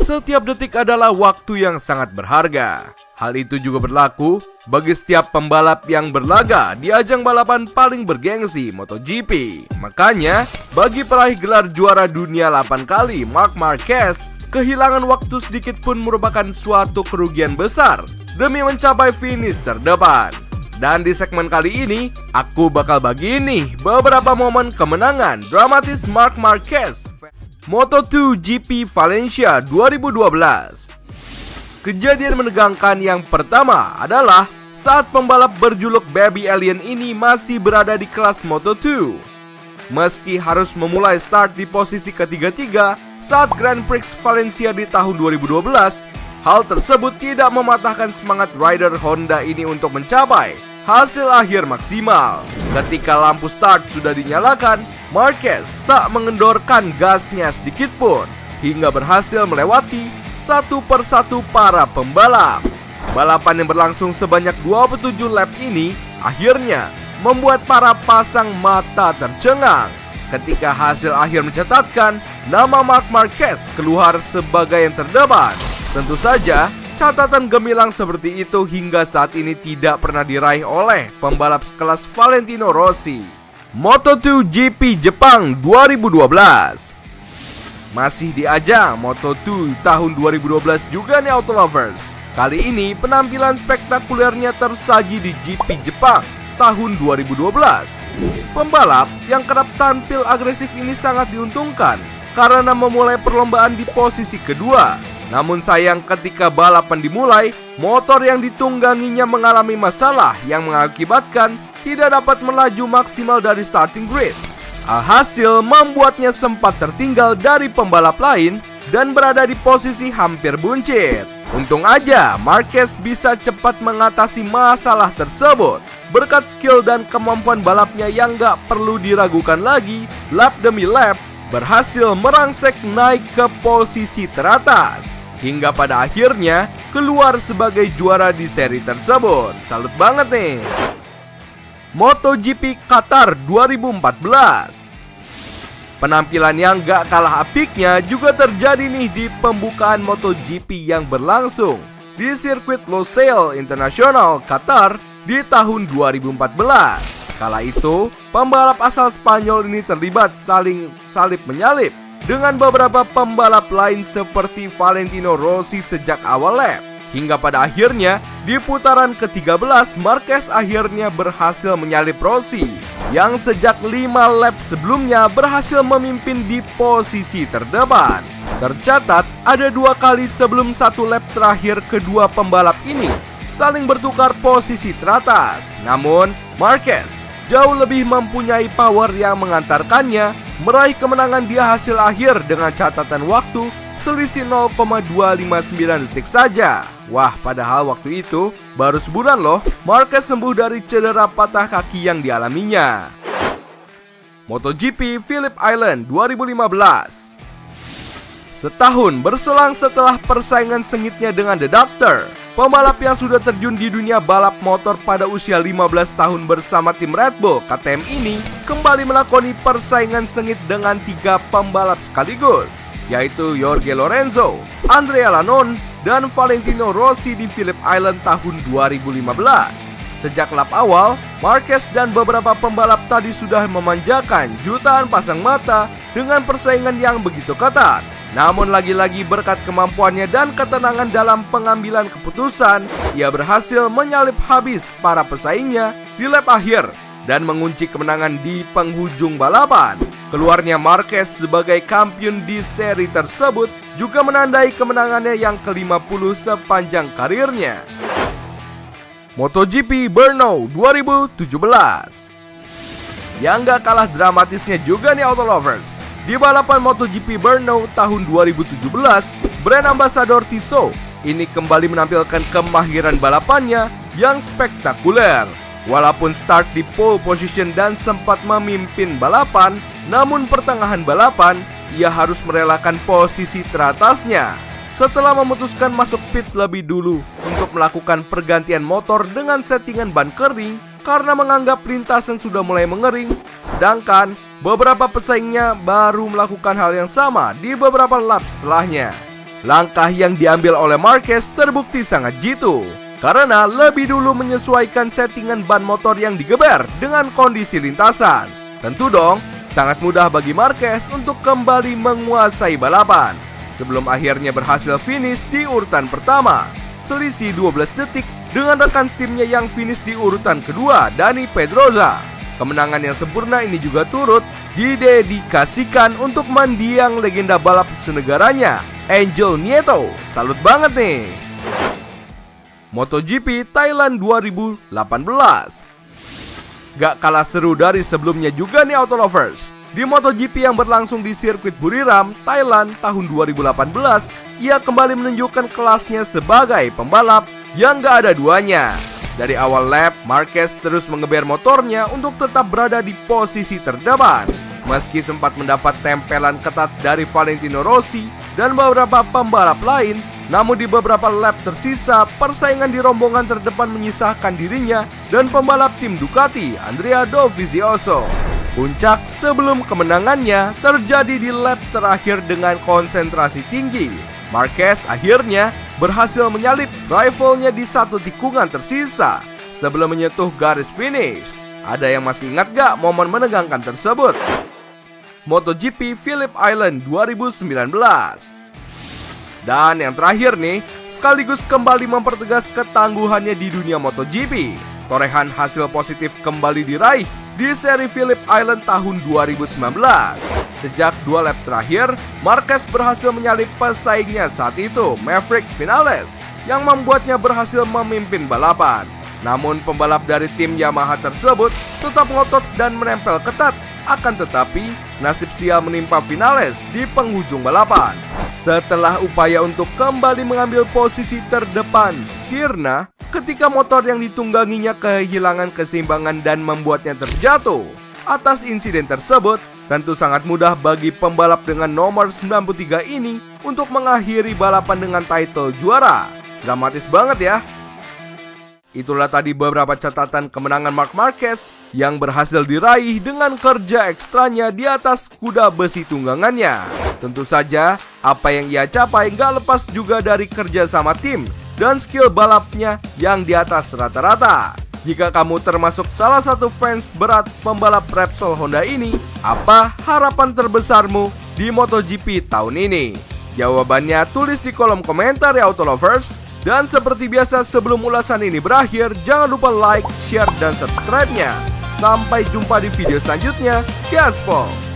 Setiap detik adalah waktu yang sangat berharga. Hal itu juga berlaku bagi setiap pembalap yang berlaga di ajang balapan paling bergengsi MotoGP. Makanya, bagi peraih gelar juara dunia 8 kali Marc Marquez, kehilangan waktu sedikit pun merupakan suatu kerugian besar demi mencapai finish terdepan. Dan di segmen kali ini, aku bakal bagi nih beberapa momen kemenangan dramatis Marc Marquez Moto2 GP Valencia 2012. Kejadian menegangkan yang pertama adalah saat pembalap berjuluk Baby Alien ini masih berada di kelas Moto2. Meski harus memulai start di posisi ketiga saat Grand Prix Valencia di tahun 2012, hal tersebut tidak mematahkan semangat rider Honda ini untuk mencapai hasil akhir maksimal. Ketika lampu start sudah dinyalakan, Marquez tak mengendorkan gasnya sedikit pun hingga berhasil melewati satu persatu para pembalap. Balapan yang berlangsung sebanyak 27 lap ini akhirnya membuat para pasang mata tercengang ketika hasil akhir mencatatkan nama Marc Marquez keluar sebagai yang terdepan. Tentu saja, catatan gemilang seperti itu hingga saat ini tidak pernah diraih oleh pembalap sekelas Valentino Rossi. Moto2 GP Jepang 2012. Masih di ajang Moto2 tahun 2012 juga nih Autolovers. Kali ini penampilan spektakulernya tersaji di GP Jepang tahun 2012. Pembalap yang kerap tampil agresif ini sangat diuntungkan karena memulai perlombaan di posisi kedua. Namun sayang ketika balapan dimulai, motor yang ditungganginya mengalami masalah yang mengakibatkan tidak dapat melaju maksimal dari starting grid. Alhasil membuatnya sempat tertinggal dari pembalap lain dan berada di posisi hampir buncit. Untung aja Marquez bisa cepat mengatasi masalah tersebut berkat skill dan kemampuan balapnya yang gak perlu diragukan lagi. Lap demi lap berhasil merangsek naik ke posisi teratas hingga pada akhirnya keluar sebagai juara di seri tersebut. Salut banget nih. MotoGP Qatar 2014. Penampilan yang gak kalah apiknya juga terjadi nih di pembukaan MotoGP yang berlangsung di sirkuit Losail International Qatar di tahun 2014. Kala itu, pembalap asal Spanyol ini terlibat saling salip menyalip dengan beberapa pembalap lain seperti Valentino Rossi sejak awal lap. Hingga pada akhirnya, di putaran ke-13, Marquez akhirnya berhasil menyalip Rossi yang sejak 5 lap sebelumnya berhasil memimpin di posisi terdepan. Tercatat, ada 2 kali sebelum 1 lap terakhir kedua pembalap ini saling bertukar posisi teratas. Namun, Marquez jauh lebih mempunyai power yang mengantarkannya meraih kemenangan di hasil akhir dengan catatan waktu selisih 0,259 detik saja. Wah, padahal waktu itu baru sebulan loh Marquez sembuh dari cedera patah kaki yang dialaminya. MotoGP Phillip Island 2015. Setahun berselang setelah persaingan sengitnya dengan The Doctor, pembalap yang sudah terjun di dunia balap motor pada usia 15 tahun bersama tim Red Bull KTM ini kembali melakoni persaingan sengit dengan 3 pembalap sekaligus, yaitu Jorge Lorenzo, Andrea Lanon, dan Valentino Rossi di Phillip Island tahun 2015. Sejak lap awal, Marquez dan beberapa pembalap tadi sudah memanjakan jutaan pasang mata dengan persaingan yang begitu ketat. Namun lagi-lagi berkat kemampuannya dan ketenangan dalam pengambilan keputusan, ia berhasil menyalip habis para pesaingnya di lap akhir dan mengunci kemenangan di penghujung balapan. Keluarnya Marquez sebagai kampiun di seri tersebut juga menandai kemenangannya yang ke-50 sepanjang karirnya. MotoGP Brno 2017. Yang gak kalah dramatisnya juga nih Autolovers. Di balapan MotoGP Brno tahun 2017, brand ambassador Tissot ini kembali menampilkan kemahiran balapannya yang spektakuler. Walaupun start di pole position dan sempat memimpin balapan, namun pertengahan balapan ia harus merelakan posisi teratasnya setelah memutuskan masuk pit lebih dulu untuk melakukan pergantian motor dengan settingan ban kering karena menganggap lintasan sudah mulai mengering, sedangkan beberapa pesaingnya baru melakukan hal yang sama di beberapa lap setelahnya. Langkah yang diambil oleh Marquez terbukti sangat jitu, karena lebih dulu menyesuaikan settingan ban motor yang digeber dengan kondisi lintasan. Tentu dong, sangat mudah bagi Marquez untuk kembali menguasai balapan. Sebelum akhirnya berhasil finish di urutan pertama, selisih 12 detik dengan rekan timnya yang finish di urutan kedua, Dani Pedrosa. Kemenangan yang sempurna ini juga turut didedikasikan untuk mendiang legenda balap senegaranya, Angel Nieto. Salut banget nih. MotoGP Thailand 2018. Gak kalah seru dari sebelumnya juga nih Autolovers. Di MotoGP yang berlangsung di sirkuit Buriram, Thailand tahun 2018, ia kembali menunjukkan kelasnya sebagai pembalap yang gak ada duanya. Dari awal lap, Marquez terus mengeber motornya untuk tetap berada di posisi terdepan. Meski sempat mendapat tempelan ketat dari Valentino Rossi dan beberapa pembalap lain, namun di beberapa lap tersisa, persaingan di rombongan terdepan menyisahkan dirinya dan pembalap tim Ducati, Andrea Dovizioso. Puncak sebelum kemenangannya terjadi di lap terakhir dengan konsentrasi tinggi. Marquez akhirnya berhasil menyalip rivalnya di satu tikungan tersisa sebelum menyentuh garis finish. Ada yang masih ingat gak momen menegangkan tersebut? MotoGP Phillip Island 2019. Dan yang terakhir nih, sekaligus kembali mempertegas ketangguhannya di dunia MotoGP. Torehan hasil positif kembali diraih di seri Phillip Island tahun 2019. Sejak 2 lap terakhir, Marquez berhasil menyalip pesaingnya saat itu, Maverick Vinales, yang membuatnya berhasil memimpin balapan. Namun pembalap dari tim Yamaha tersebut tetap ngotot dan menempel ketat. Akan tetapi, nasib sial menimpa Vinales di penghujung balapan. Setelah upaya untuk kembali mengambil posisi terdepan sirna, ketika motor yang ditungganginya kehilangan keseimbangan dan membuatnya terjatuh. Atas insiden tersebut, tentu sangat mudah bagi pembalap dengan nomor 93 ini untuk mengakhiri balapan dengan title juara. Dramatis banget ya. Itulah tadi beberapa catatan kemenangan Marc Marquez yang berhasil diraih dengan kerja ekstranya di atas kuda besi tunggangannya. Tentu saja, apa yang ia capai gak lepas juga dari kerja sama tim dan skill balapnya yang di atas rata-rata. Jika kamu termasuk salah satu fans berat pembalap Repsol Honda ini, apa harapan terbesarmu di MotoGP tahun ini? Jawabannya tulis di kolom komentar ya Autolovers. Dan seperti biasa sebelum ulasan ini berakhir, jangan lupa like, share, dan subscribe-nya. Sampai jumpa di video selanjutnya. Gaspol!